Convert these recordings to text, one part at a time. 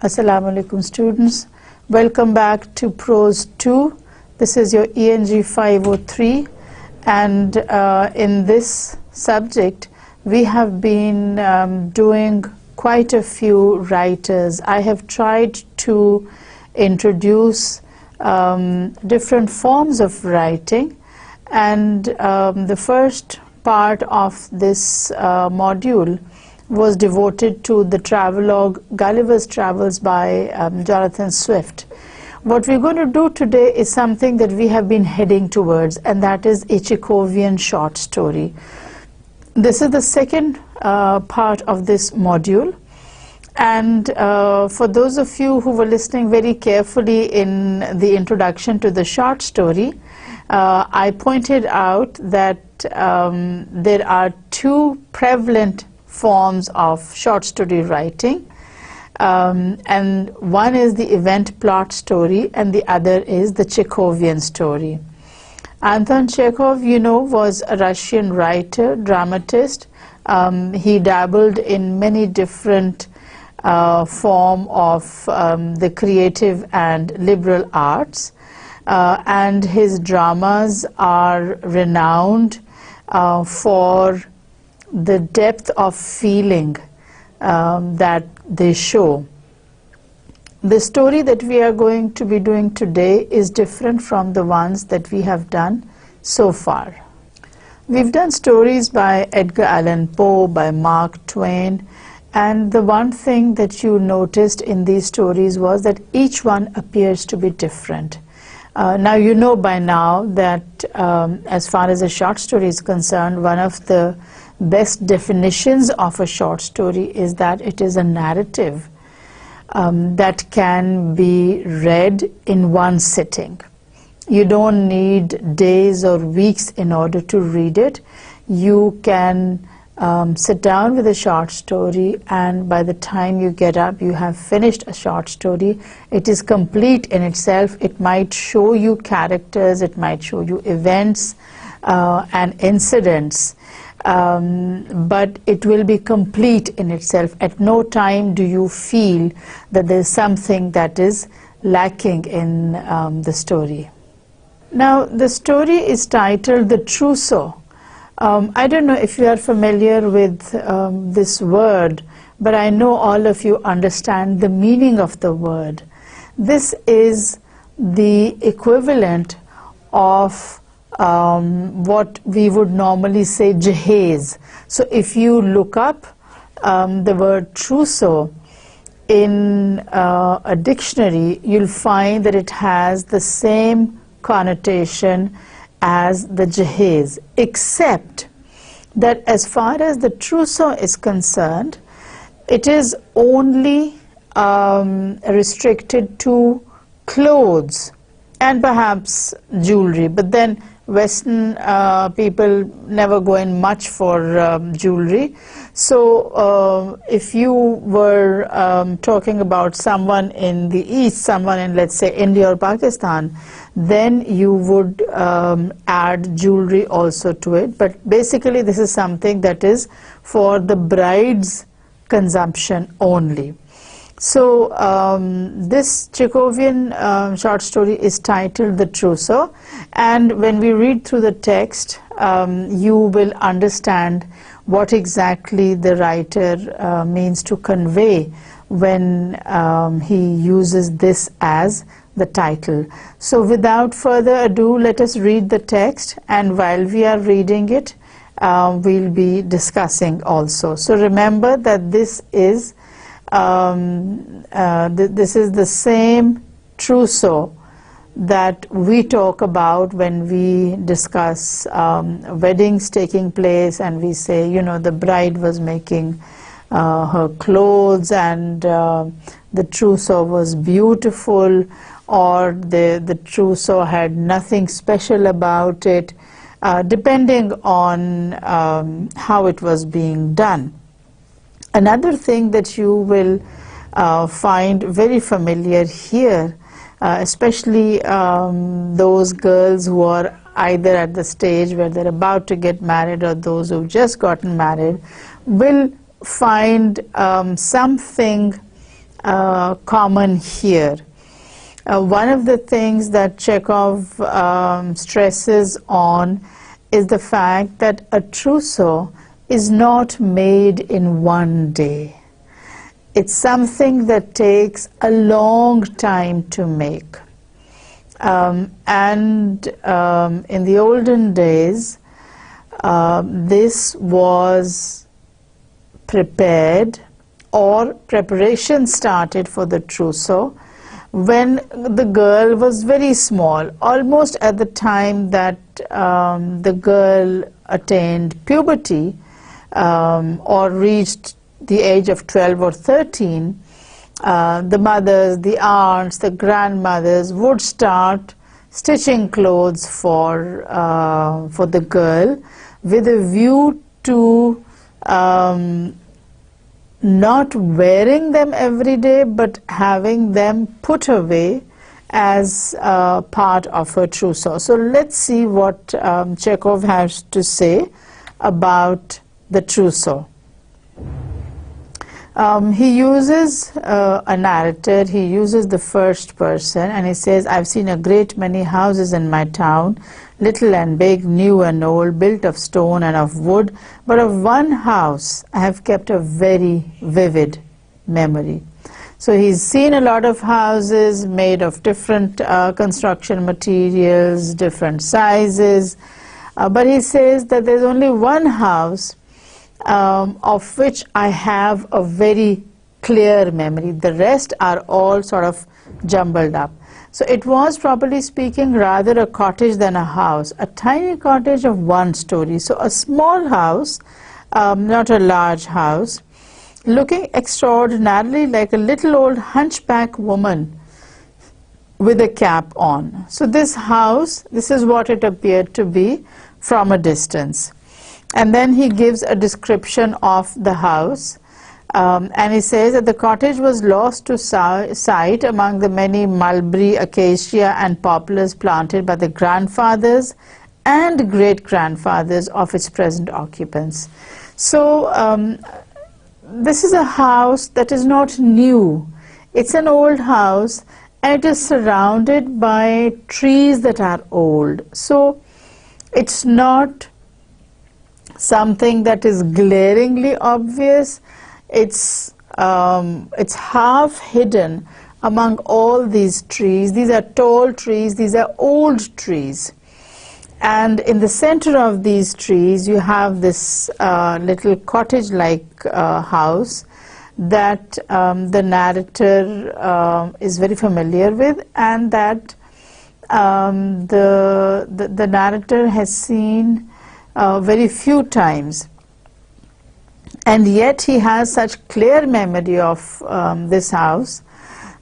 Assalamu alaikum students. Welcome back to Prose 2. This is your ENG503, and in this subject we have been doing quite a few writers. I have tried to introduce different forms of writing, and the first part of this module was devoted to the travelogue Gulliver's Travels by Jonathan Swift. What we're going to do today is something that we have been heading towards, and that is a Chekhovian short story. This is the second part of this module, and for those of you who were listening very carefully in the introduction to the short story, I pointed out that there are two prevalent forms of short story writing, and one is the event plot story and the other is the Chekhovian story. Anton Chekhov, you know, was a Russian writer, dramatist. He dabbled in many different form of the creative and liberal arts, and his dramas are renowned for the depth of feeling that they show. The story that we are going to be doing today is different from the ones that we have done so far. We've done stories by Edgar Allan Poe, by Mark Twain, and the one thing that you noticed in these stories was that each one appears to be different. Now you know by now that as far as a short story is concerned, one of the best definitions of a short story is that it is a narrative that can be read in one sitting. You don't need days or weeks in order to read it. You can sit down with a short story, and by the time you get up you have finished a short story. It is complete in itself. It might show you characters, it might show you events and incidents, but it will be complete in itself. At no time do you feel that there is something that is lacking in the story. Now the story is titled The Trousseau. I don't know if you are familiar with this word, but I know all of you understand the meaning of the word. This is the equivalent of what we would normally say jahez. So if you look up the word trousseau in a dictionary, you'll find that it has the same connotation as the jahez, except that as far as the trousseau is concerned, it is only restricted to clothes and perhaps jewelry, but then Western people never go in much for jewelry. So if you were talking about someone in the East, someone in, let's say, India or Pakistan, then you would add jewelry also to it. But basically this is something that is for the bride's consumption only. So this Chekhovian short story is titled The Trousseau, and when we read through the text you will understand what exactly the writer means to convey when he uses this as the title. So without further ado, let us read the text, and while we are reading it we'll be discussing also. So remember that this is this is the same trousseau that we talk about when we discuss weddings taking place, and we say, you know, the bride was making her clothes and the trousseau was beautiful, or the trousseau had nothing special about it, depending on how it was being done. Another thing that you will find very familiar here, especially those girls who are either at the stage where they're about to get married or those who've just gotten married, will find something common here. One of the things that Chekhov stresses on is the fact that a trousseau is not made in one day. It's something that takes a long time to make. In the olden days, this was prepared, or preparation started for the trousseau when the girl was very small, almost at the time that the girl attained puberty or reached the age of 12 or 13. The mothers, the aunts, the grandmothers would start stitching clothes for the girl, with a view to not wearing them every day, but having them put away as part of her trousseau. So let's see what Chekhov has to say about the trousseau. He uses a narrator, he uses the first person, and he says, I've seen a great many houses in my town, little and big, new and old, built of stone and of wood, but of one house I have kept a very vivid memory. So he's seen a lot of houses made of different construction materials, different sizes, but he says that there's only one house of which I have a very clear memory. The rest are all sort of jumbled up. So it was, properly speaking, rather a cottage than a house, a tiny cottage of one story. So a small house, not a large house, looking extraordinarily like a little old hunchback woman with a cap on. So this house, this is what it appeared to be from a distance. And then he gives a description of the house, and he says that the cottage was lost to sight among the many mulberry, acacia and poplars planted by the grandfathers and great-grandfathers of its present occupants. So this is a house that is not new. It's an old house, and it is surrounded by trees that are old. So it's not something that is glaringly obvious. It's half hidden among all these trees. These are tall trees, these are old trees. And in the center of these trees you have this little cottage-like house that the narrator is very familiar with, and that the narrator has seen very few times, and yet he has such clear memory of this house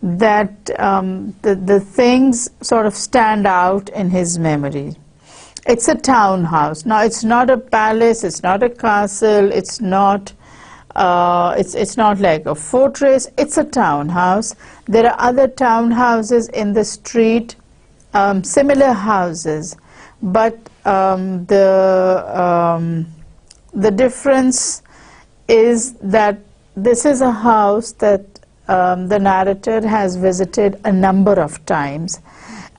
that the things sort of stand out in his memory. It's a townhouse. Now it's not a palace, it's not a castle, it's not like a fortress, it's a townhouse. There are other townhouses in the street, similar houses, but the difference is that this is a house that the narrator has visited a number of times,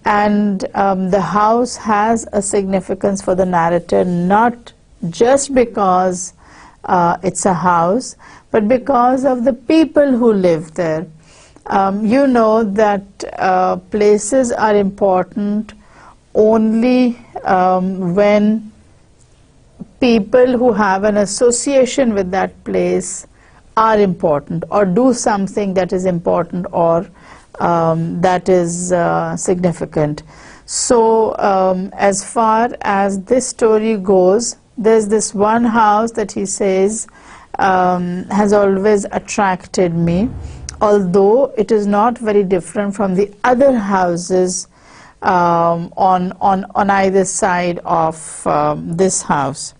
and the house has a significance for the narrator, not just because it's a house, but because of the people who live there. You know that places are important only when people who have an association with that place are important, or do something that is important, or that is significant. So as far as this story goes, there's this one house that he says has always attracted me, although it is not very different from the other houses on either side of this house.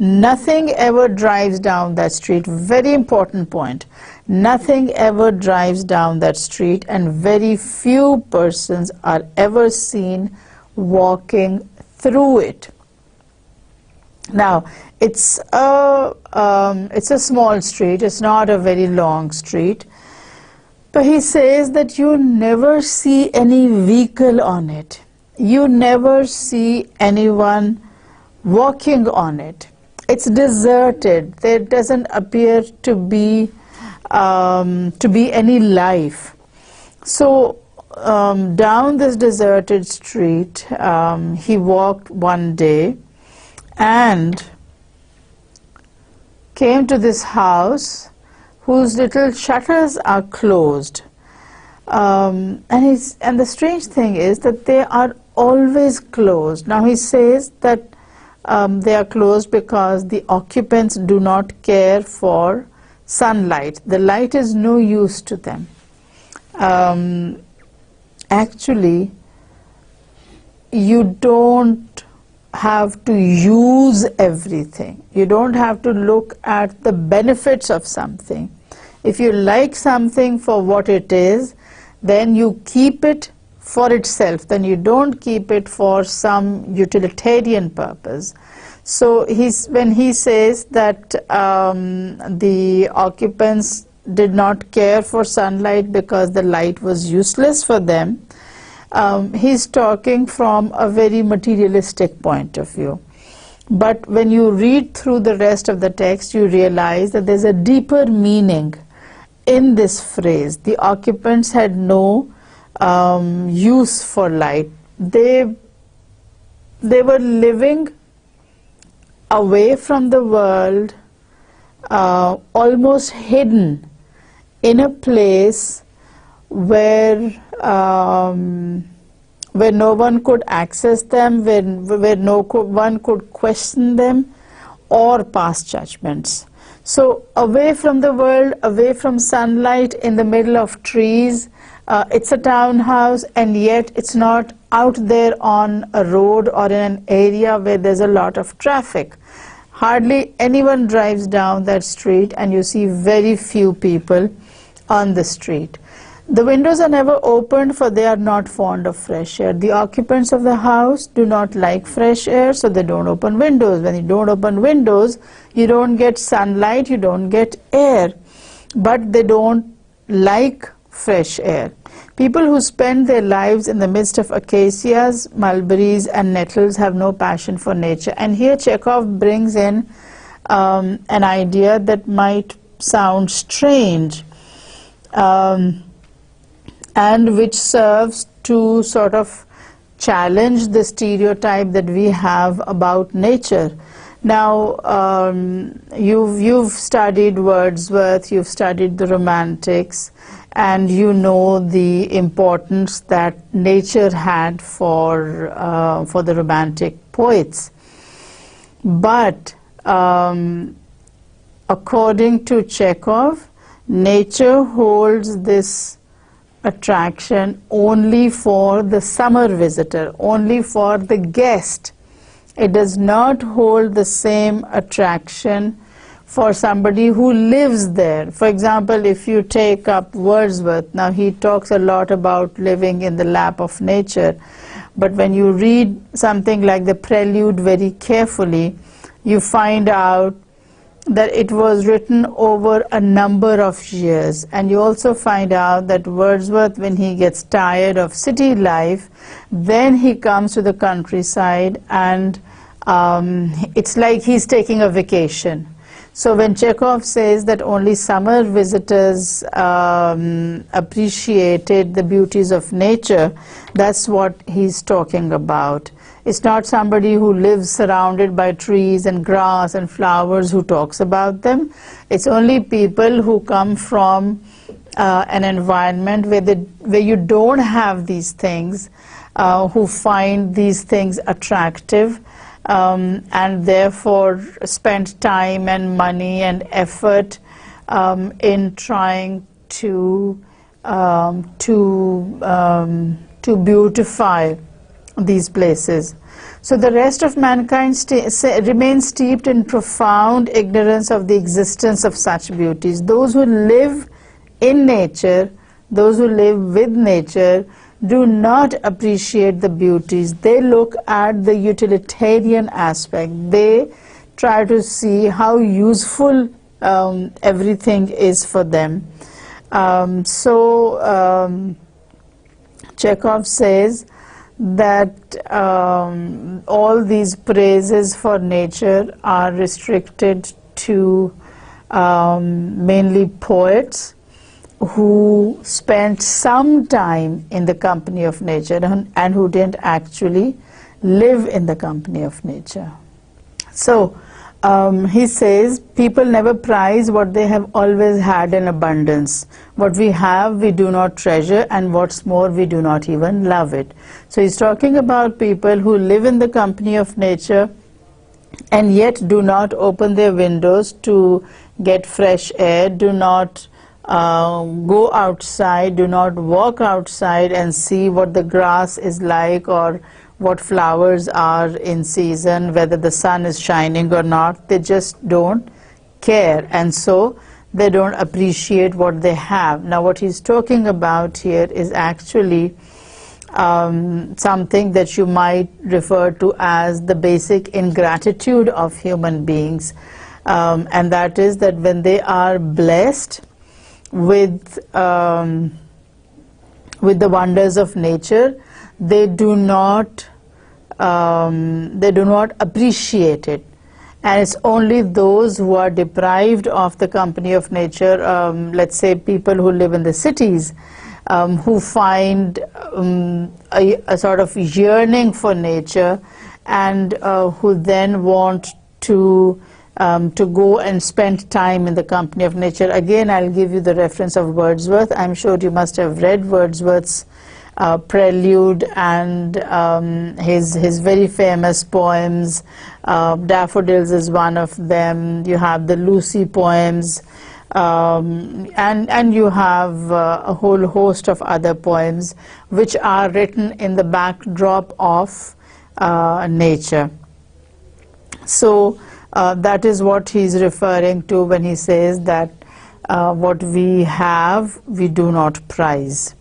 Nothing ever drives down that street. Very important point. Nothing ever drives down that street, and very few persons are ever seen walking through it. Now, it's a small street. It's not a very long street. But he says that you never see any vehicle on it. You never see anyone walking on it. It's deserted. There doesn't appear to be any life. So down this deserted street, he walked one day and came to this house whose little shutters are closed. And the strange thing is that they are always closed. Now he says that they are closed because the occupants do not care for sunlight. The light is no use to them. Actually, you don't have to use everything. You don't have to look at the benefits of something. If you like something for what it is, then you keep it for itself. Then you don't keep it for some utilitarian purpose. So when he says that the occupants did not care for sunlight because the light was useless for them, he's talking from a very materialistic point of view. But when you read through the rest of the text, you realize that there's a deeper meaning in this phrase. The occupants had no use for light. They were living away from the world, almost hidden in a place where no one could access them, where no one could question them or pass judgments. So away from the world, away from sunlight, in the middle of trees. It's a townhouse, and yet it's not out there on a road or in an area where there's a lot of traffic. Hardly anyone drives down that street, and you see very few people on the street. The windows are never opened, for they are not fond of fresh air. The occupants of the house do not like fresh air, so they don't open windows. When you don't open windows, you don't get sunlight, you don't get air. But they don't like fresh air. People who spend their lives in the midst of acacias, mulberries and nettles have no passion for nature. And here Chekhov brings in an idea that might sound strange, and which serves to sort of challenge the stereotype that we have about nature. Now, you've studied Wordsworth, you've studied the Romantics, and you know the importance that nature had for the Romantic poets. But according to Chekhov, nature holds this attraction only for the summer visitor, only for the guest. It does not hold the same attraction for somebody who lives there. For example, if you take up Wordsworth, now he talks a lot about living in the lap of nature, but when you read something like the Prelude very carefully, you find out that it was written over a number of years. And you also find out that Wordsworth, when he gets tired of city life, then he comes to the countryside, and it's like he's taking a vacation. So when Chekhov says that only summer visitors appreciated the beauties of nature, that's what he's talking about. It's not somebody who lives surrounded by trees and grass and flowers who talks about them. It's only people who come from an environment where you don't have these things, who find these things attractive, and therefore spend time and money and effort in trying to beautify these places. So the rest of mankind remains steeped in profound ignorance of the existence of such beauties. Those who live in nature, those who live with nature, do not appreciate the beauties. They look at the utilitarian aspect. They try to see how useful everything is for them. Chekhov says that all these praises for nature are restricted to mainly poets who spent some time in the company of nature and who didn't actually live in the company of nature. So he says people never prize what they have always had in abundance. What we have we do not treasure, and what's more we do not even love it. So he's talking about people who live in the company of nature and yet do not open their windows to get fresh air, do not go outside, do not walk outside and see what the grass is like or what flowers are in season, whether the sun is shining or not. They just don't care, and so they don't appreciate what they have. Now what he's talking about here is actually something that you might refer to as the basic ingratitude of human beings, and that is that when they are blessed with the wonders of nature, they do not appreciate it, and it's only those who are deprived of the company of nature, let's say people who live in the cities, who find a sort of yearning for nature, and who then want to go and spend time in the company of nature. Again, I'll give you the reference of Wordsworth. I'm sure you must have read Wordsworth's Prelude and his very famous poems. Daffodils is one of them. You have the Lucy poems, and you have a whole host of other poems which are written in the backdrop of nature. So that is what he's referring to when he says that what we have we do not prize.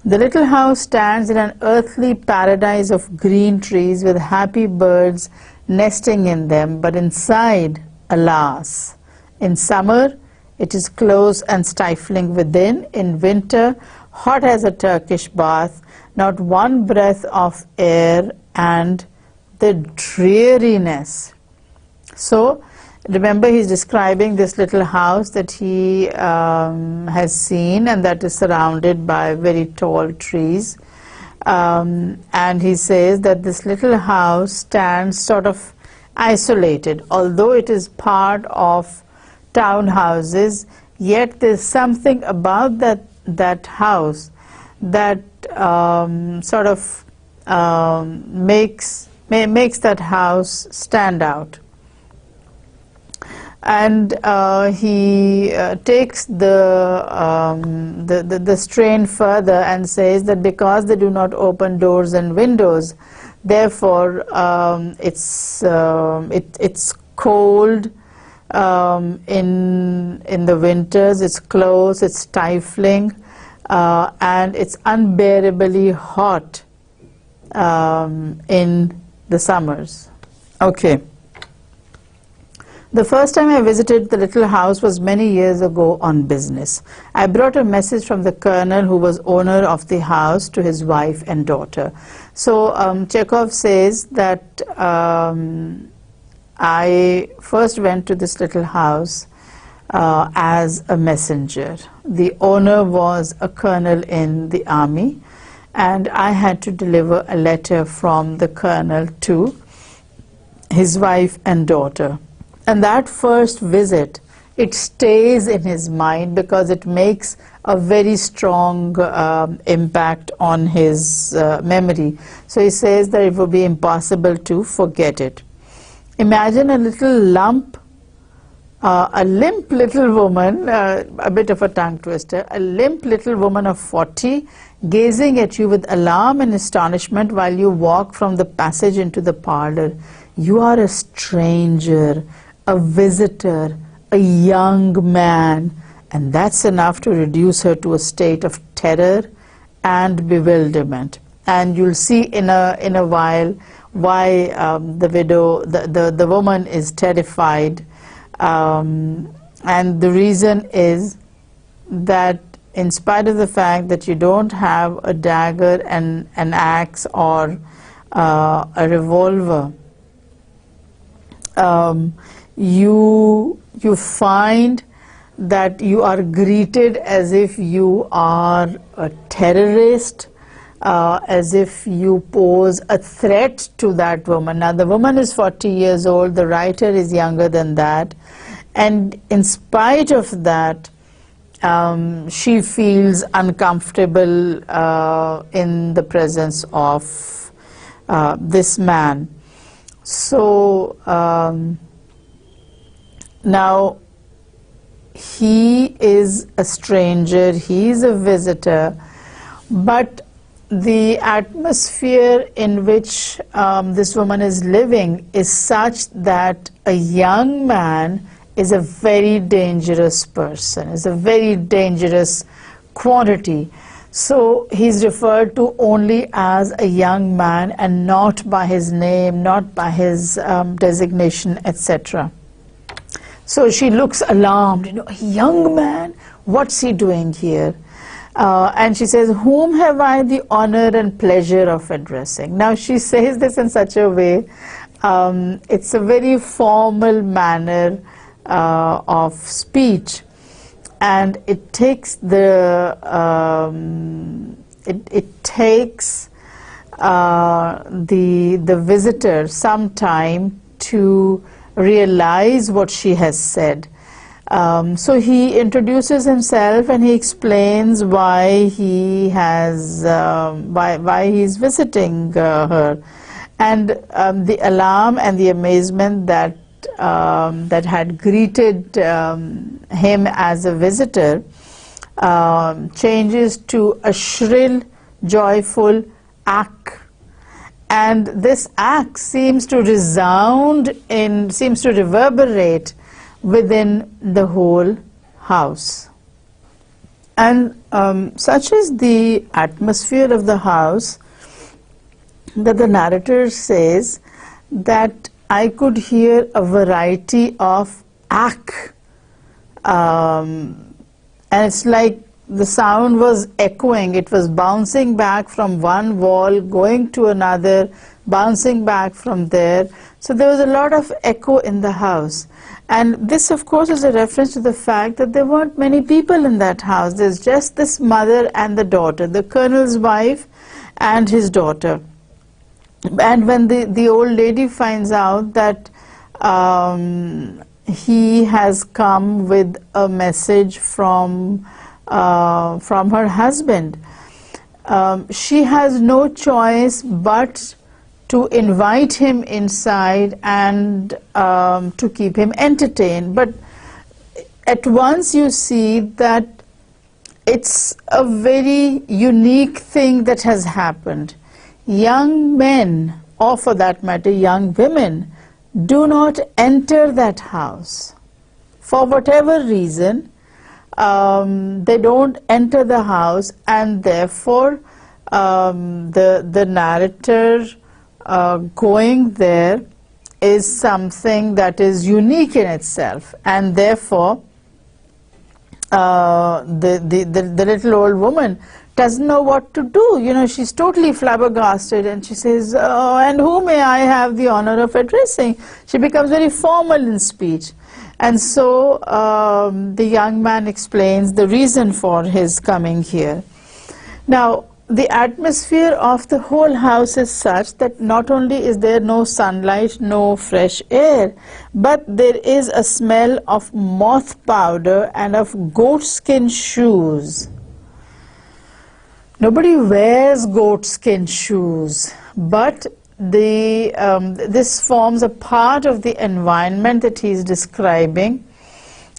The little house stands in an earthly paradise of green trees with happy birds nesting in them, but inside, alas, in summer it is close and stifling within, in winter hot as a Turkish bath, not one breath of air, and the dreariness. So remember, he's describing this little house that he has seen, and that is surrounded by very tall trees, and he says that this little house stands sort of isolated. Although it is part of townhouses, yet there's something about that house that sort of makes that house stand out. And he takes the strain further and says that because they do not open doors and windows, therefore it's cold in the winters, it's close, it's stifling, and it's unbearably hot in the summers. Okay. The first time I visited the little house was many years ago on business. I brought a message from the colonel who was owner of the house to his wife and daughter. So Chekhov says that I first went to this little house as a messenger. The owner was a colonel in the army, and I had to deliver a letter from the colonel to his wife and daughter. And that first visit, it stays in his mind because it makes a very strong impact on his memory. So he says that it would be impossible to forget it. Imagine a little limp little woman, a bit of a tongue twister, a limp little woman of 40, gazing at you with alarm and astonishment while you walk from the passage into the parlor. You are a stranger, a visitor, a young man, and that's enough to reduce her to a state of terror and bewilderment. And you'll see in a while why the woman is terrified, and the reason is that in spite of the fact that you don't have a dagger and an axe or a revolver, you find that you are greeted as if you are a terrorist, as if you pose a threat to that woman. Now the woman is 40 years old, the writer is younger than that, and in spite of that, she feels uncomfortable in the presence of this man. So now he is a stranger, he is a visitor, but the atmosphere in which this woman is living is such that a young man is a very dangerous person, is a very dangerous quantity. So he's referred to only as a young man and not by his name, not by his designation, etc. So she looks alarmed, a young man, what's he doing here? And she says, whom have I the honor and pleasure of addressing? Now she says this in such a way, it's a very formal manner of speech, and it takes the the visitor some time to realize what she has said. So he introduces himself and he explains why he has why he's visiting her, and the alarm and the amazement that that had greeted him as a visitor changes to a shrill, joyful ack. And this act seems to reverberate within the whole house. And such is the atmosphere of the house that the narrator says that I could hear a variety of ack. And it's like the sound was echoing, it was bouncing back from one wall, going to another, bouncing back from there. So there was a lot of echo in the house. And this, of course, is a reference to the fact that there weren't many people in that house. There's just this mother and the daughter, the colonel's wife and his daughter. And when the old lady finds out that he has come with a message from her husband, she has no choice but to invite him inside and to keep him entertained. But at once you see that it's a very unique thing that has happened. Young men, or for that matter young women, do not enter that house. For whatever reason, they don't enter the house, and therefore the narrator going there is something that is unique in itself, and therefore the little old woman doesn't know what to do. She's totally flabbergasted, and she says, and who may I have the honor of addressing? She becomes very formal in speech. And so the young man explains the reason for his coming here. Now, the atmosphere of the whole house is such that not only is there no sunlight, no fresh air, but there is a smell of moth powder and of goatskin shoes. Nobody wears goatskin shoes, but this forms a part of the environment that he is describing,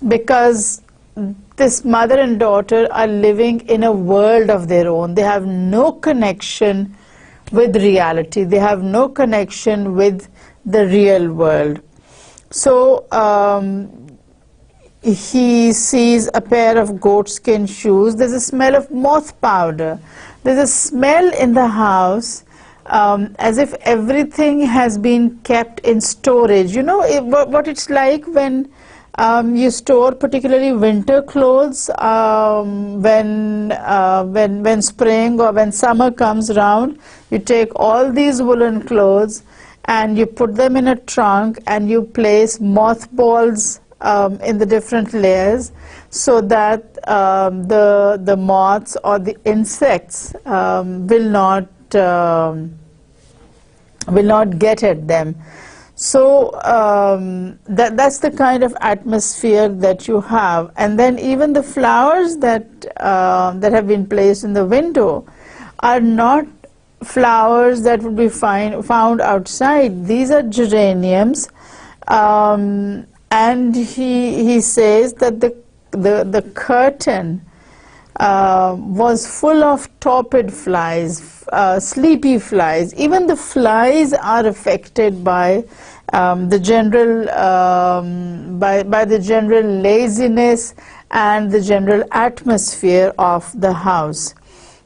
because this mother and daughter are living in a world of their own. They have no connection with reality. They have no connection with the real world. So he sees a pair of goatskin shoes. There's a smell of moth powder. There's a smell in the house as if everything has been kept in storage. What it's like when You store particularly winter clothes when spring or when summer comes around. You take all these woolen clothes and you put them in a trunk and you place mothballs in the different layers so that the moths or the insects will not get at them. So that's the kind of atmosphere that you have. And then even the flowers that have been placed in the window are not flowers that would be found outside. These are geraniums, and he says that the curtain was full of torpid flies, sleepy flies. Even the flies are affected by the general laziness and the general atmosphere of the house.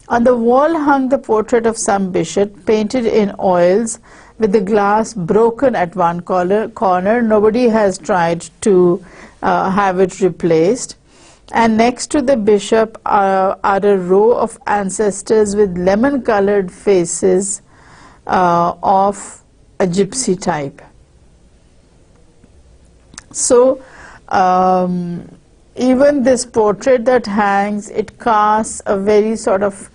On the wall hung the portrait of some bishop, painted in oils, with the glass broken at one corner. Nobody has tried to have it replaced. And next to the bishop are a row of ancestors with lemon-colored faces of a gypsy type. So even this portrait that hangs, it casts a very sort of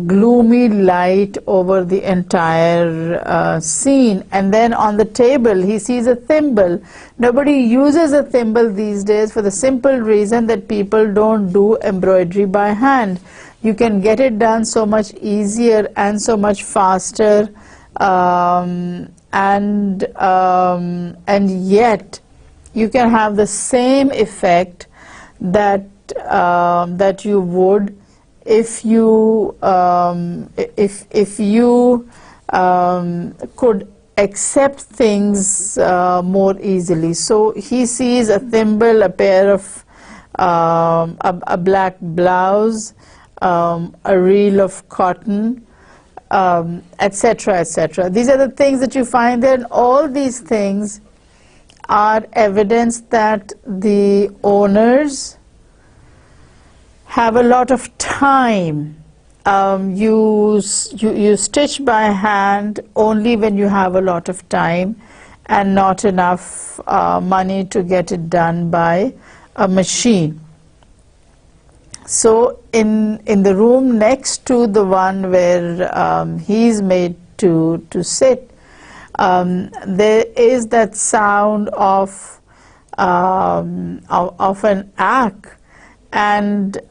gloomy light over the entire scene. And then on the table he sees a thimble. Nobody uses a thimble these days for the simple reason that people don't do embroidery by hand. You can get it done so much easier and so much faster, and yet you can have the same effect that you would if you could accept things more easily. So he sees a thimble, a pair of a black blouse, a reel of cotton, etc., etc. These are the things that you find there, and all these things are evidence that the owners have a lot of time. You stitch by hand only when you have a lot of time and not enough money to get it done by a machine. So in the room next to the one where he's made to sit, there is that sound of an act, and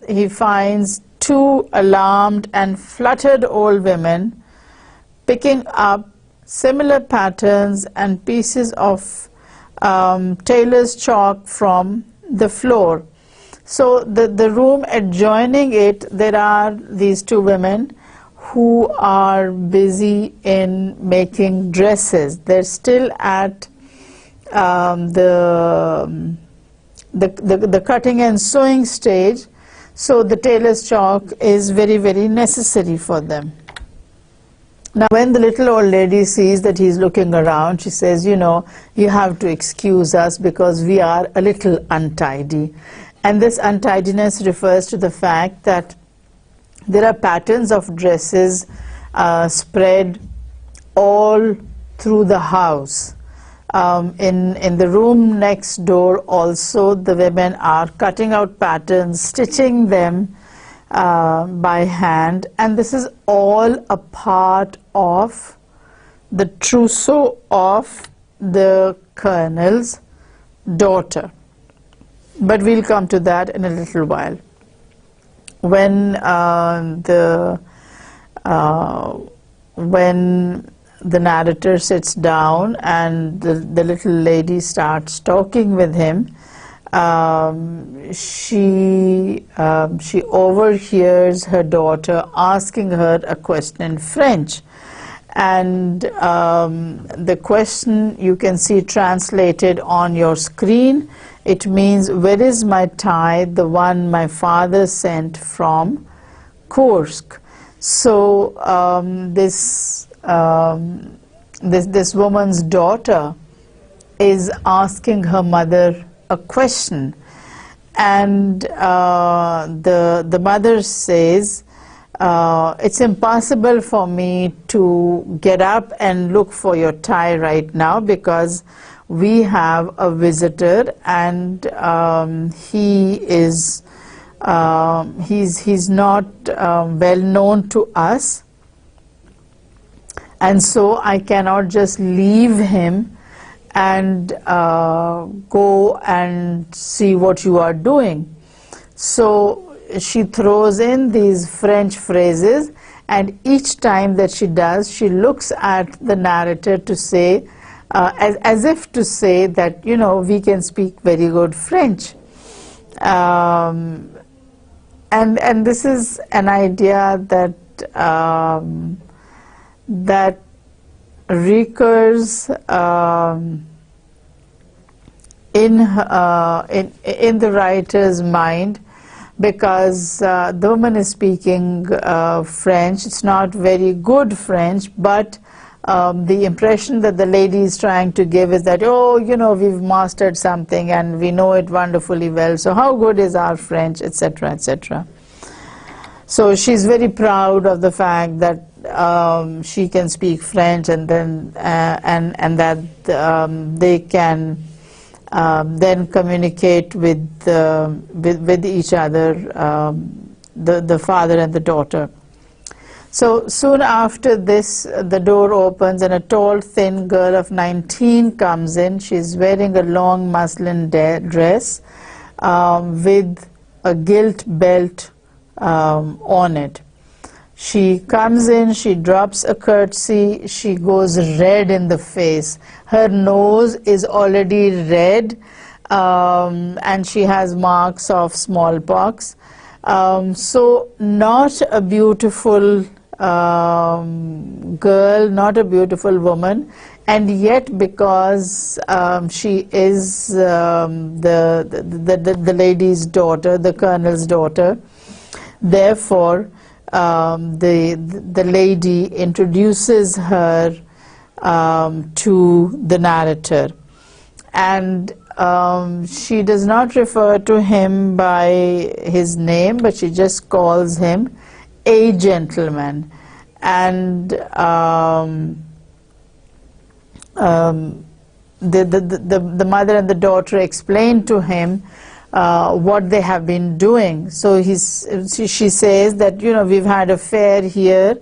he finds two alarmed and fluttered old women picking up similar patterns and pieces of tailor's chalk from the floor. So the room adjoining it, there are these two women who are busy in making dresses. They're still at the cutting and sewing stage, so the tailor's chalk is very, very necessary for them. Now when the little old lady sees that he's looking around, she says, you know, you have to excuse us because we are a little untidy. And this untidiness refers to the fact that there are patterns of dresses spread all through the house. In the room next door also, the women are cutting out patterns, stitching them by hand, and this is all a part of the trousseau of the colonel's daughter. But we'll come to that in a little while. When the narrator sits down and the little lady starts talking with him, she overhears her daughter asking her a question in French, and the question you can see translated on your screen. It means, where is my tie, the one my father sent from Kursk? So this woman's daughter is asking her mother a question, and the mother says, it's impossible for me to get up and look for your tie right now because we have a visitor, and he's not well known to us, and so I cannot just leave him and go and see what you are doing. So she throws in these French phrases, and each time that she does, she looks at the narrator to say, as if to say that, you know, we can speak very good French. And this is an idea that that recurs in the writer's mind, because the woman is speaking French. It's not very good French, but the impression that the lady is trying to give is that, oh, you know, we've mastered something and we know it wonderfully well, so how good is our French, etc., etc. So she's very proud of the fact that she can speak French, and then and that they can then communicate with each other, the father and the daughter. So soon after this, the door opens and a tall, thin girl of 19 comes in. She's wearing a long muslin dress with a gilt belt on it. She comes in, she drops a curtsy, she goes red in the face. Her nose is already red, and she has marks of smallpox. So not a beautiful girl, not a beautiful woman, and yet because she is the lady's daughter, the colonel's daughter, therefore the lady introduces her to the narrator, and she does not refer to him by his name, but she just calls him a gentleman. And the mother and the daughter explain to him what they have been doing. So she says that, you know, we've had a fair here.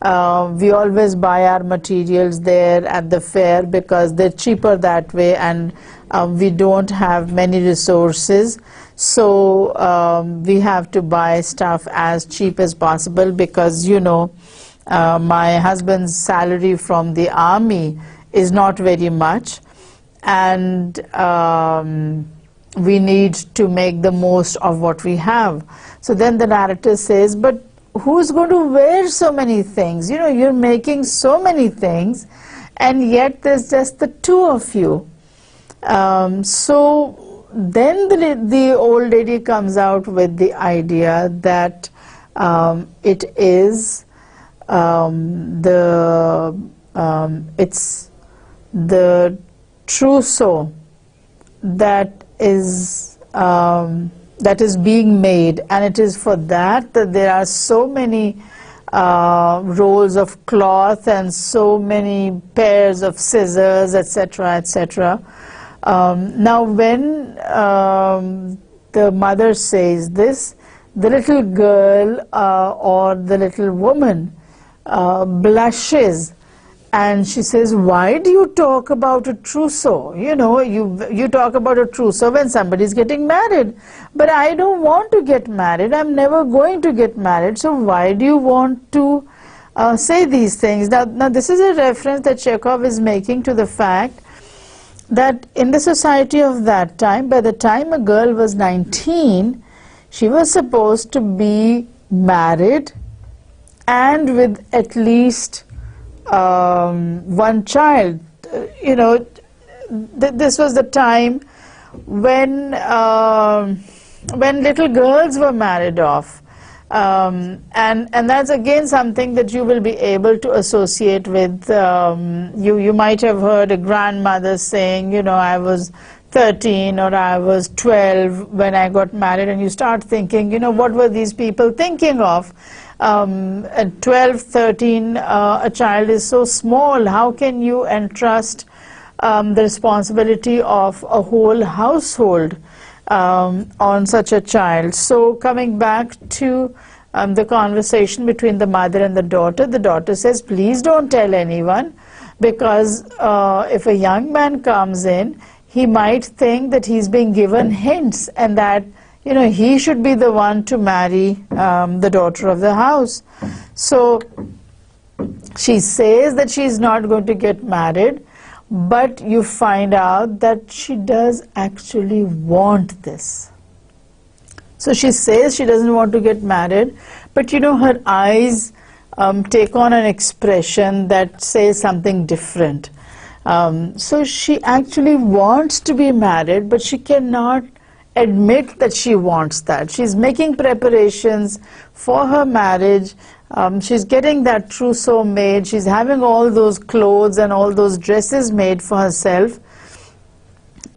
We always buy our materials there at the fair because they're cheaper that way, and we don't have many resources. So we have to buy stuff as cheap as possible because, you know, my husband's salary from the army is not very much, and we need to make the most of what we have. So then the narrator says, but who's going to wear so many things? You know, you're making so many things, and yet there's just the two of you. So then the old lady comes out with the idea that it is it's the trousseau that is being made, and it is for that there are so many rolls of cloth and so many pairs of scissors, etc., etc. Now when the mother says this, the little girl or the little woman blushes, and she says, why do you talk about a trousseau? You know, you talk about a trousseau when somebody is getting married. But I don't want to get married. I'm never going to get married. So why do you want to say these things? Now this is a reference that Chekhov is making to the fact that in the society of that time, by the time a girl was 19, she was supposed to be married and with at least one child. You know, this was the time when little girls were married off. And that's again something that you will be able to associate with. You might have heard a grandmother saying, you know, I was 13 or I was 12 when I got married, and you start thinking, you know, what were these people thinking of? At 12, 13, a child is so small. How can you entrust the responsibility of a whole household on such a child? So coming back to the conversation between the mother and the daughter says, please don't tell anyone, because if a young man comes in, he might think that he's being given hints and that, you know, he should be the one to marry the daughter of the house. So she says that she's not going to get married, but you find out that she does actually want this. So she says she doesn't want to get married, but you know, her eyes take on an expression that says something different. So she actually wants to be married, but she cannot admit that she wants that. She's making preparations for her marriage. She's getting that trousseau made. She's having all those clothes and all those dresses made for herself.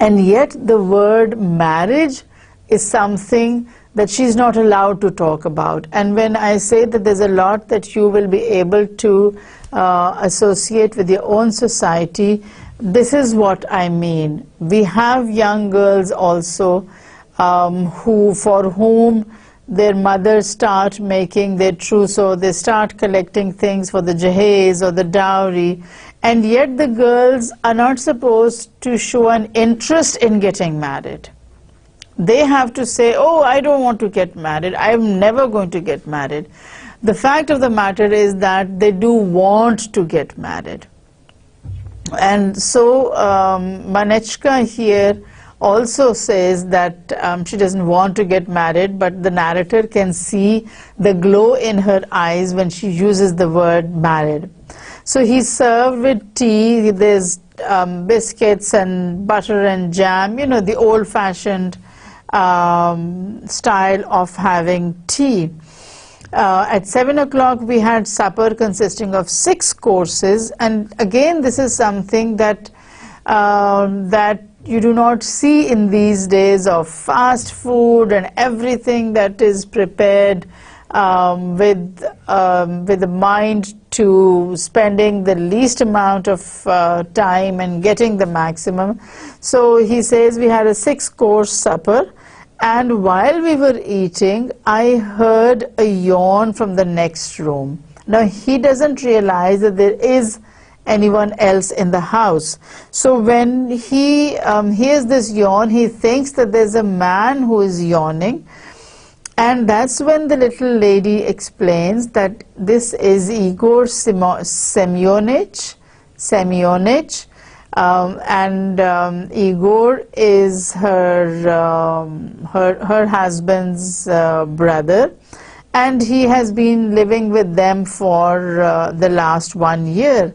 And yet the word marriage is something that she's not allowed to talk about. And when I say that there's a lot that you will be able to associate with your own society, this is what I mean. We have young girls also for whom their mothers start making their trousseau, they start collecting things for the jahez or the dowry, and yet the girls are not supposed to show an interest in getting married. They have to say, oh, I don't want to get married, I'm never going to get married. The fact of the matter is that they do want to get married. And so Manechka here also says that she doesn't want to get married, but the narrator can see the glow in her eyes when she uses the word married. So he's served with tea, there's biscuits and butter and jam, you know, the old-fashioned style of having tea. At 7 o'clock we had supper consisting of 6 courses, and again this is something that that you do not see in these days of fast food and everything that is prepared with a mind to spending the least amount of time and getting the maximum. So he says we had a 6-course supper, and while we were eating, I heard a yawn from the next room. Now he doesn't realize that there is anyone else in the house. So when he hears this yawn, he thinks that there's a man who is yawning, and that's when the little lady explains that this is Igor Semyonich, and Igor is her husband's brother, and he has been living with them for the last 1 year.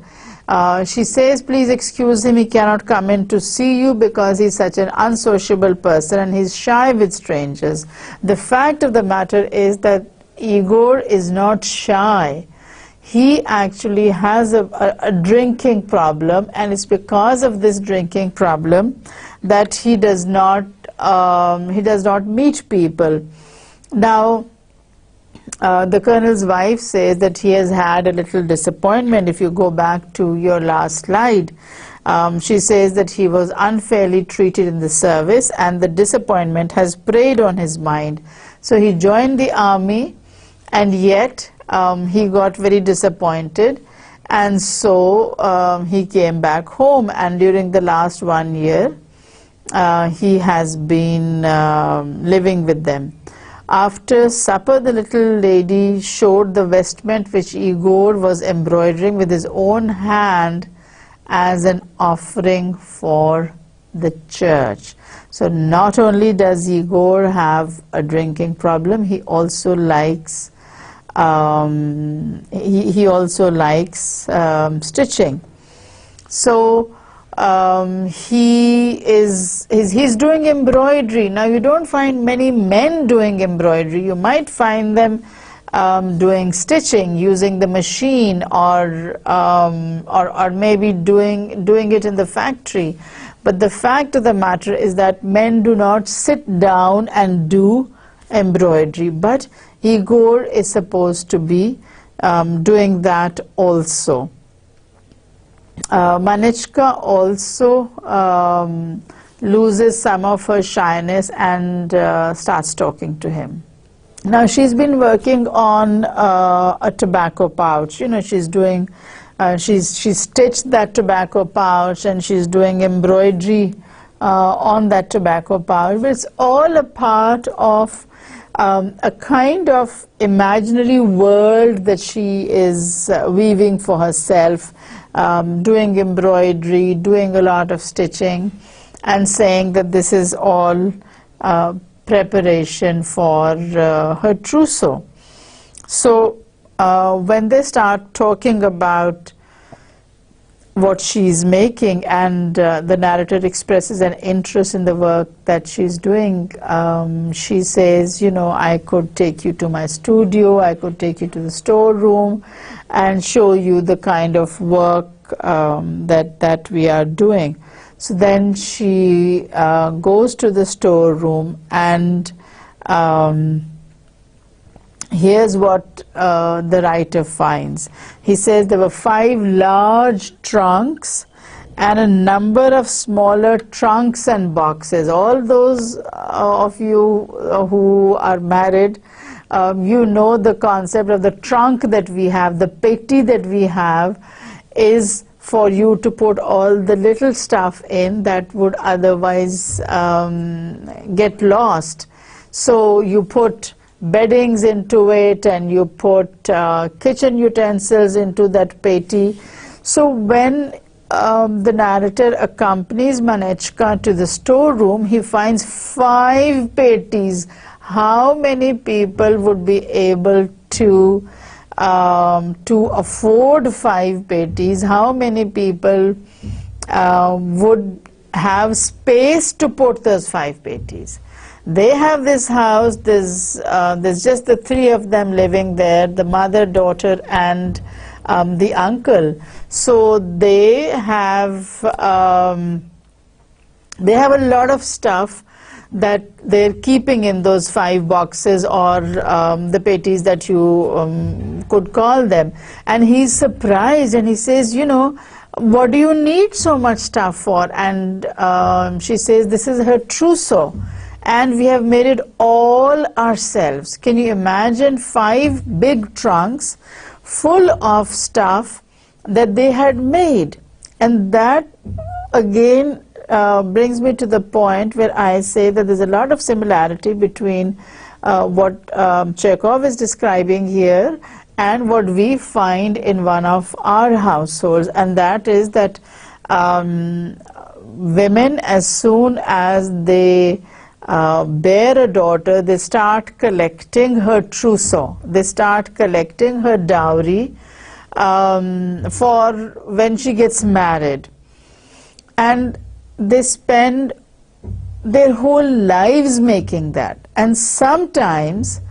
She says, please excuse him, he cannot come in to see you because he's such an unsociable person and he's shy with strangers. The fact of the matter is that Igor is not shy. He actually has a drinking problem, and it's because of this drinking problem that he does not meet people. Now, the colonel's wife says that he has had a little disappointment. If you go back to your last slide, she says that he was unfairly treated in the service and the disappointment has preyed on his mind. So he joined the army, and yet he got very disappointed, and so he came back home, and during the last 1 year he has been living with them. After supper, the little lady showed the vestment which Igor was embroidering with his own hand as an offering for the church. So not only does Igor have a drinking problem, he also likes stitching. So he's doing embroidery. Now you don't find many men doing embroidery. You might find them doing stitching using the machine, or maybe doing it in the factory. But the fact of the matter is that men do not sit down and do embroidery, but Igor is supposed to be doing that also. Manichka also loses some of her shyness and starts talking to him. Now she's been working on a tobacco pouch. You know, she's doing, she's stitched that tobacco pouch, and she's doing embroidery on that tobacco pouch. But it's all a part of a kind of imaginary world that she is weaving for herself, doing embroidery, doing a lot of stitching, and saying that this is all preparation for her trousseau. So when they start talking about what she's making, and the narrator expresses an interest in the work that she's doing, she says, you know, I could take you to my studio, I could take you to the storeroom and show you the kind of work that we are doing. So then she goes to the storeroom, and here's what the writer finds. He says there were 5 large trunks and a number of smaller trunks and boxes. All those of you who are married, you know the concept of the trunk that we have, the petti that we have, is for you to put all the little stuff in that would otherwise get lost. So you put beddings into it, and you put kitchen utensils into that petti. So when the narrator accompanies Manichka to the storeroom, he finds 5 pettis. How many people would be able to afford 5 pettis? How many people would have space to put those 5 pettis? They have this house, there's just the 3 of them living there, the mother, daughter, and the uncle. So they have a lot of stuff that they're keeping in those 5 boxes, or the pettis that you could call them. And he's surprised, and he says, you know, what do you need so much stuff for? And she says, this is her trousseau, and we have made it all ourselves. Can you imagine 5 big trunks full of stuff that they had made? And that again brings me to the point where I say that there's a lot of similarity between what Chekhov is describing here and what we find in one of our households, and that is that women, as soon as they bear a daughter, they start collecting her trousseau, they start collecting her dowry for when she gets married, and they spend their whole lives making that. And sometimes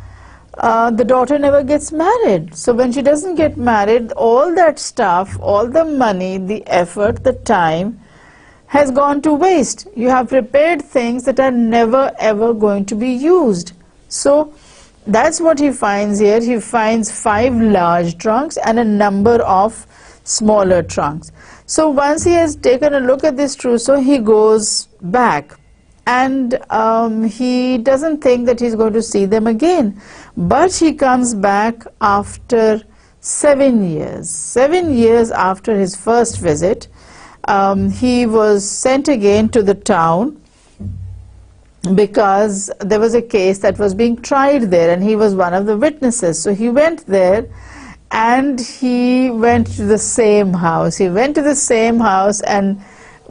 the daughter never gets married. So when she doesn't get married, all that stuff, all the money, the effort, the time has gone to waste. You have prepared things that are never ever going to be used. So that's what he finds here. He finds 5 large trunks and a number of smaller trunks. So once he has taken a look at this trousseau, he goes back, and he doesn't think that he's going to see them again. But he comes back after 7 years. 7 years after his first visit, he was sent again to the town because there was a case that was being tried there, and he was one of the witnesses. So he went there, and he went to the same house. He went to the same house, and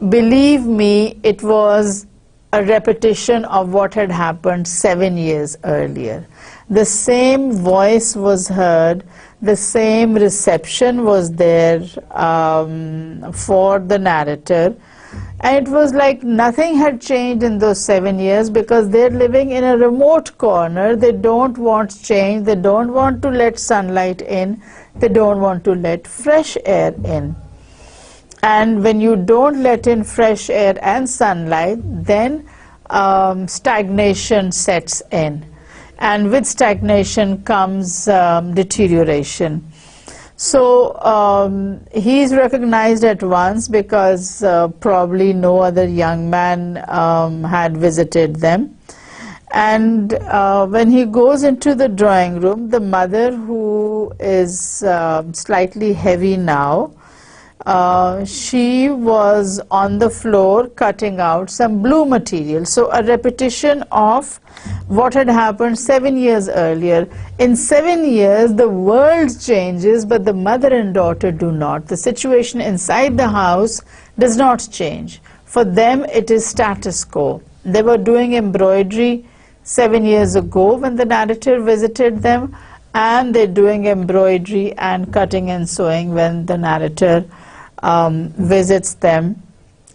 believe me, it was a repetition of what had happened 7 years earlier. The same voice was heard, the same reception was there for the narrator. And it was like nothing had changed in those 7 years, because they're living in a remote corner. They don't want change. They don't want to let sunlight in. They don't want to let fresh air in. And when you don't let in fresh air and sunlight, then stagnation sets in. And with stagnation comes deterioration. So he is recognized at once, because probably no other young man had visited them. And when he goes into the drawing room, the mother, who is slightly heavy now, she was on the floor cutting out some blue material. So a repetition of what had happened 7 years earlier. In 7 years, the world changes, but the mother and daughter do not. The situation inside the house does not change. For them, it is status quo. They were doing embroidery 7 years ago when the narrator visited them, and they're doing embroidery and cutting and sewing when the narrator visits them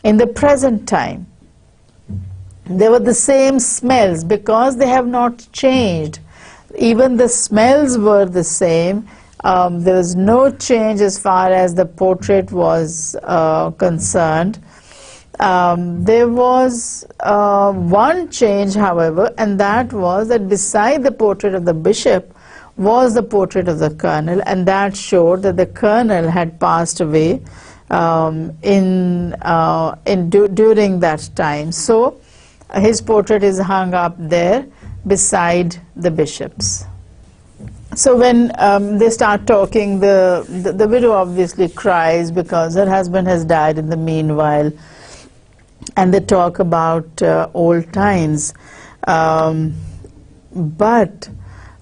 in the present time. They were the same smells, because they have not changed. Even the smells were the same. There was no change as far as the portrait was concerned. There was one change, however, and that was that beside the portrait of the bishop was the portrait of the colonel, and that showed that the colonel had passed away during that time. So his portrait is hung up there beside the bishop's. So when they start talking, the widow obviously cries because her husband has died in the meanwhile, and they talk about old times. But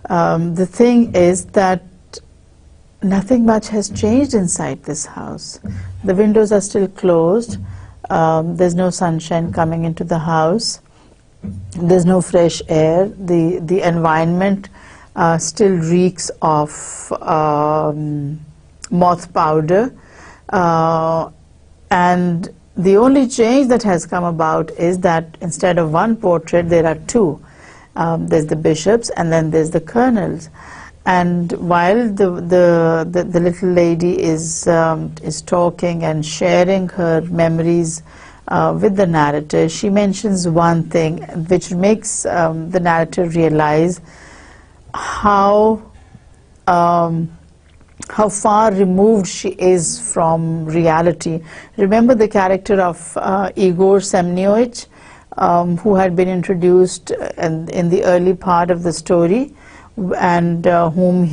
the thing is that nothing much has changed inside this house. The windows are still closed. There's no sunshine coming into the house. There's no fresh air. The environment still reeks of moth powder. And the only change that has come about is that instead of one portrait, there are two. There's the bishop's, and then there's the colonel's. And while the little lady is talking and sharing her memories with the narrator, she mentions one thing which makes the narrator realize how far removed she is from reality. Remember the character of Igor Semyonovich, who had been introduced in the early part of the story, and whom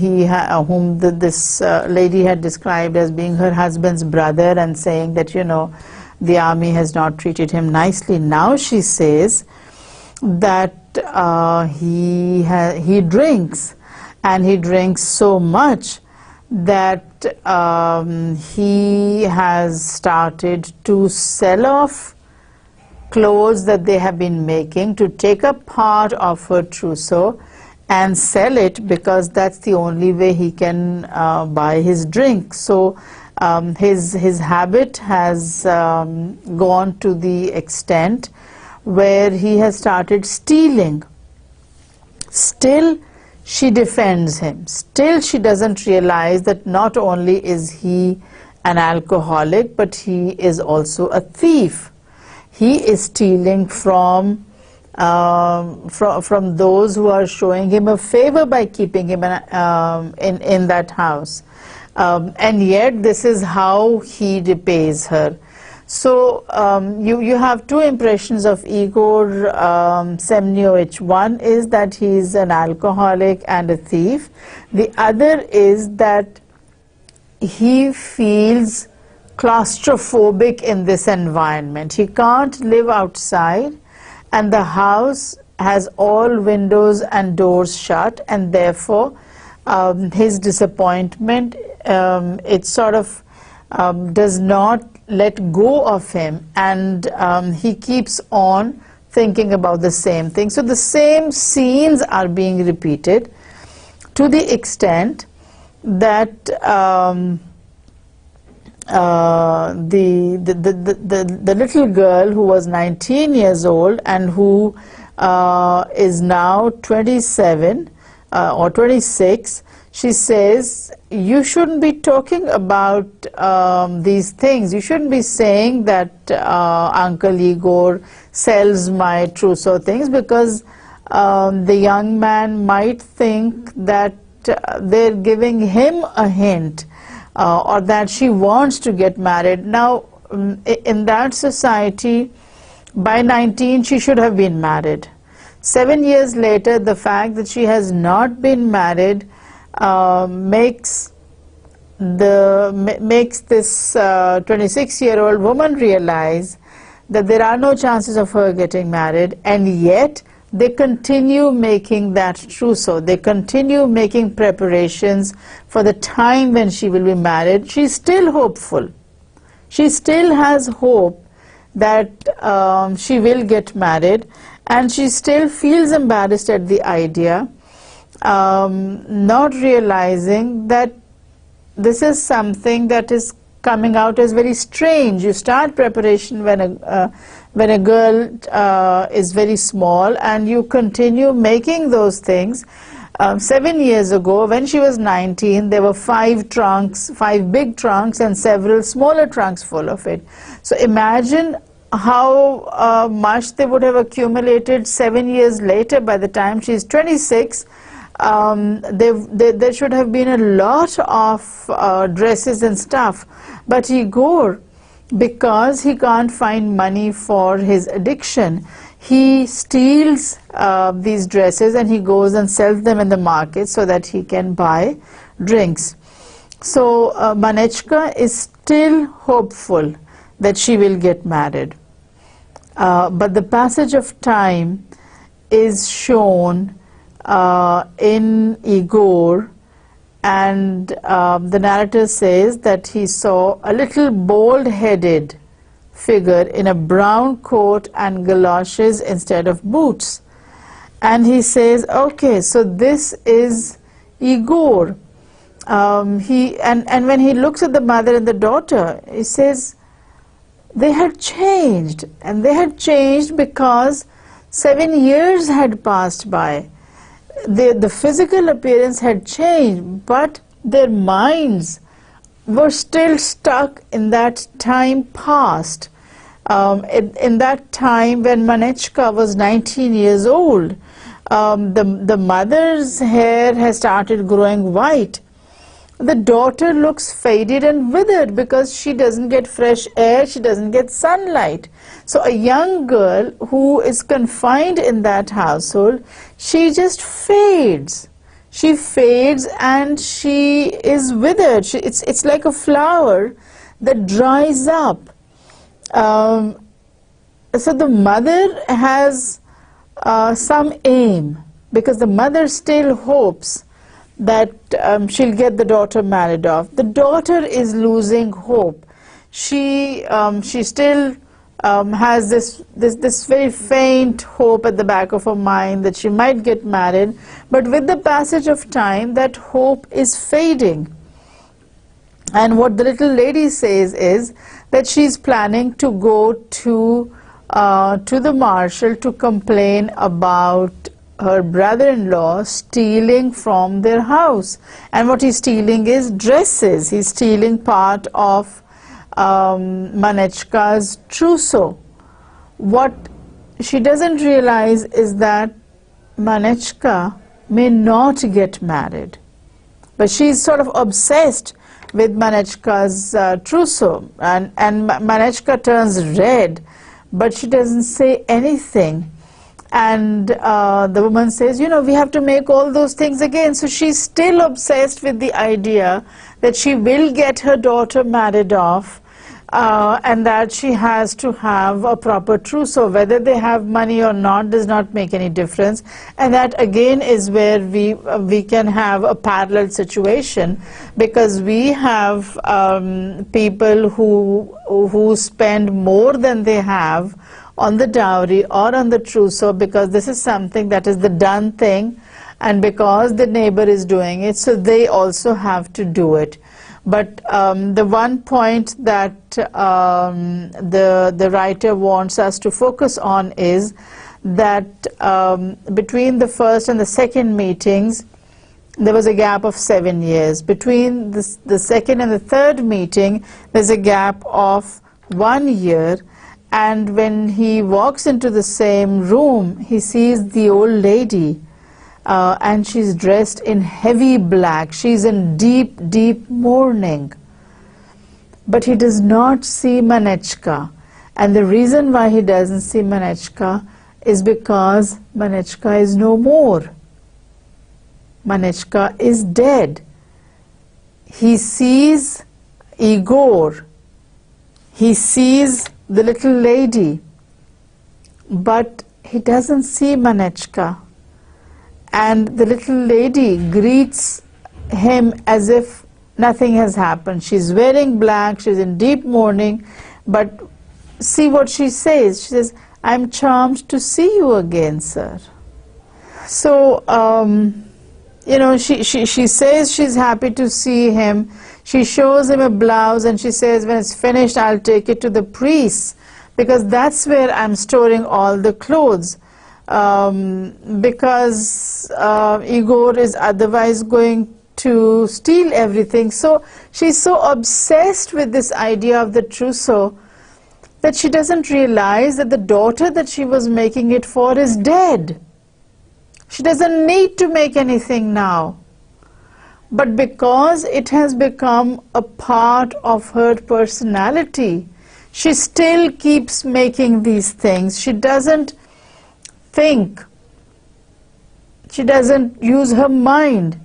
this lady had described as being her husband's brother, and saying that, you know, the army has not treated him nicely. Now she says that he drinks, and he drinks so much that he has started to sell off clothes that they have been making, to take a part of her trousseau and sell it, because that's the only way he can buy his drink. So his habit has gone to the extent where he has started stealing. Still she defends him. Still she doesn't realize that not only is he an alcoholic, but he is also a thief. He is stealing from those who are showing him a favor by keeping him in that house. And yet this is how he repays her. So you have two impressions of Igor Semyonovich. One is that he is an alcoholic and a thief. The other is that he feels claustrophobic in this environment. He can't live outside, and the house has all windows and doors shut, and therefore his disappointment, it sort of does not let go of him, and he keeps on thinking about the same thing. So the same scenes are being repeated, to the extent that the little girl who was 19 years old and who is now 27 or 26, she says, you shouldn't be talking about these things. You shouldn't be saying that Uncle Igor sells my trousseau things, because the young man might think that they're giving him a hint, or that she wants to get married. Now, in that society, by 19 she should have been married. 7 years later, the fact that she has not been married makes this 26-year-old woman realize that there are no chances of her getting married, and yet they continue making that trousseau. They continue making preparations for the time when she will be married. She's still hopeful. She still has hope that she will get married, and she still feels embarrassed at the idea, not realizing that this is something that is coming out as very strange. You start preparation when a girl is very small, and you continue making those things. 7 years ago, when she was 19, there were 5 big trunks and several smaller trunks full of it. So imagine how much they would have accumulated 7 years later. By the time she's 26, there should have been a lot of dresses and stuff. But Igor, because he can't find money for his addiction, he steals these dresses and he goes and sells them in the market so that he can buy drinks. So Manechka is still hopeful that she will get married. But the passage of time is shown in Igor, and the narrator says that he saw a little bald-headed figure in a brown coat and galoshes instead of boots. And he says, okay, so this is Igor. And when he looks at the mother and the daughter, he says, they had changed, and they had changed because 7 years had passed by. The physical appearance had changed, but their minds were still stuck in that time past, in that time when Manechka was 19 years old. The mother's hair has started growing white. The daughter looks faded and withered because she doesn't get fresh air, she doesn't get sunlight. So a young girl who is confined in that household, she just fades. She fades and she is withered. It's like a flower that dries up. So the mother has some aim, because the mother still hopes that she'll get the daughter married off. The daughter is losing hope. She still has this very faint hope at the back of her mind that she might get married, but with the passage of time, that hope is fading. And what the little lady says is that she's planning to go to the marshal to complain about her brother-in-law stealing from their house. And what he's stealing is dresses. He's stealing part of Manechka's trousseau. What she doesn't realize is that Manechka may not get married, but she's sort of obsessed with Manechka's trousseau, and Manechka turns red, but she doesn't say anything. And the woman says, you know, we have to make all those things again. So she's still obsessed with the idea that she will get her daughter married off, and that she has to have a proper trousseau. Whether they have money or not does not make any difference. And that again is where we can have a parallel situation, because we have people who spend more than they have on the dowry or on the trousseau, because this is something that is the done thing, and because the neighbor is doing it, so they also have to do it. But the one point that the writer wants us to focus on is that between the first and the second meetings, there was a gap of 7 years. Between the second and the third meeting, there's a gap of 1 year. And when he walks into the same room, he sees the old lady, and she's dressed in heavy black. She's in deep, deep mourning. But he does not see Manechka. And the reason why he doesn't see Manechka is because Manechka is no more. Manechka is dead. He sees Igor. He sees the little lady. But he doesn't see Manechka. And the little lady greets him as if nothing has happened. She's wearing black, she's in deep mourning, but see what she says. She says, "I'm charmed to see you again, sir." So, you know, she says she's happy to see him. She shows him a blouse and she says, "When it's finished, I'll take it to the priest, because that's where I'm storing all the clothes. Because Igor is otherwise going to steal everything." So she's so obsessed with this idea of the trousseau that she doesn't realize that the daughter that she was making it for is dead. She doesn't need to make anything now. But because it has become a part of her personality, she still keeps making these things. She doesn't think. She doesn't use her mind.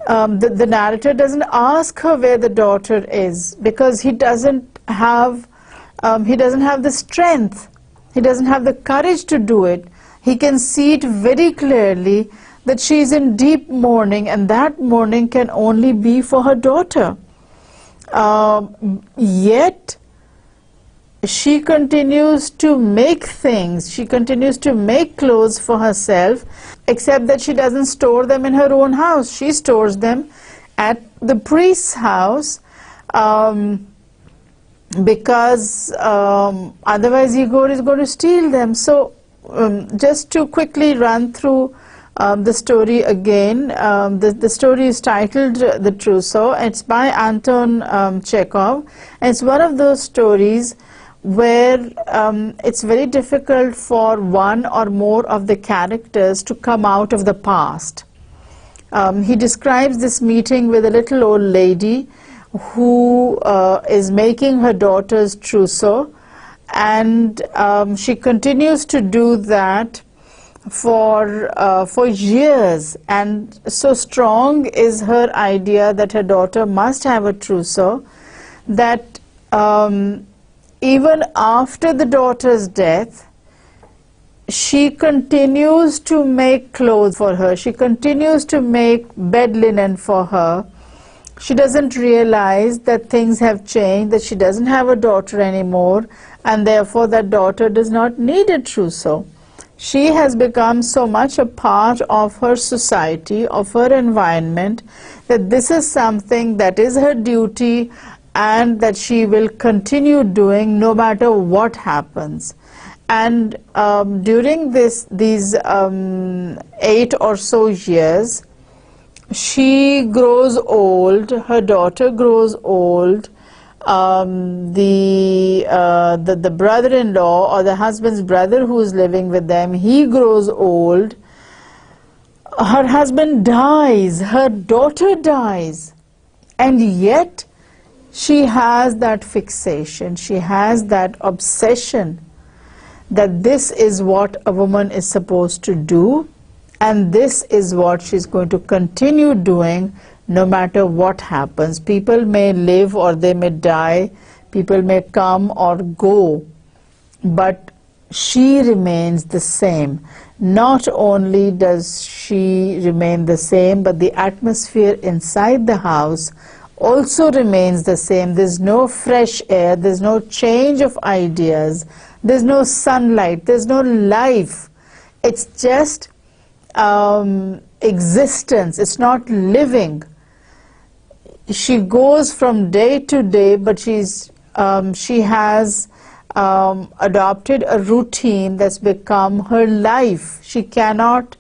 The narrator doesn't ask her where the daughter is, because he doesn't have the strength. He doesn't have the courage to do it. He can see it very clearly that she is in deep mourning, and that mourning can only be for her daughter. Yet she continues to make things, she continues to make clothes for herself, except that she doesn't store them in her own house. She stores them at the priest's house, because otherwise Igor is going to steal them. So just to quickly run through the story again, the story is titled The Trousseau. It's by Anton Chekhov, and it's one of those stories where it's very difficult for one or more of the characters to come out of the past. He describes this meeting with a little old lady who is making her daughter's trousseau, and she continues to do that for years, and so strong is her idea that her daughter must have a trousseau that even after the daughter's death, she continues to make clothes for her. She continues to make bed linen for her. She doesn't realize that things have changed, that she doesn't have a daughter anymore, and therefore that daughter does not need a trousseau. She has become so much a part of her society, of her environment, that this is something that is her duty and that she will continue doing no matter what happens. And during these 8 or so years, she grows old, her daughter grows old, the brother-in-law or the husband's brother who is living with them, he grows old, her husband dies, her daughter dies, and yet she has that fixation, she has that obsession that this is what a woman is supposed to do, and this is what she's going to continue doing no matter what happens. People may live or they may die, people may come or go, but she remains the same. Not only does she remain the same, but the atmosphere inside the house also remains the same. There's no fresh air, there's no change of ideas, there's no sunlight, there's no life. It's just existence, it's not living. she goes from day to day, but she has adopted a routine that's become her life. She cannot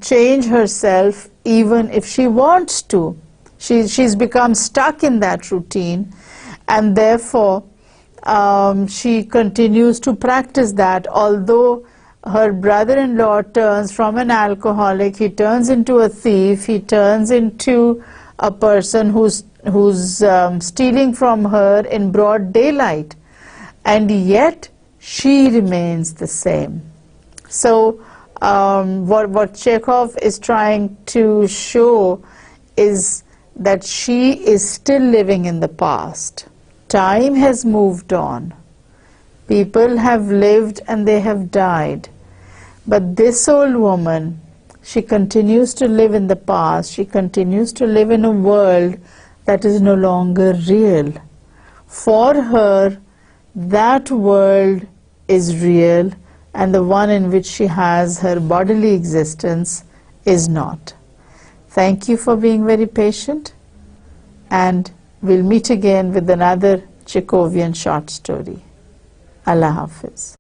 change herself even if she wants to. She's become stuck in that routine, and therefore she continues to practice that. Although her brother-in-law turns from an alcoholic, he turns into a thief, he turns into a person who's stealing from her in broad daylight, and yet she remains the same. So what Chekhov is trying to show is that she is still living in the past. Time has moved on. People have lived and they have died. But this old woman, she continues to live in the past. She continues to live in a world that is no longer real. For her, that world is real, and the one in which she has her bodily existence is not. Thank you for being very patient, and we'll meet again with another Chekhovian short story. Allah Hafiz.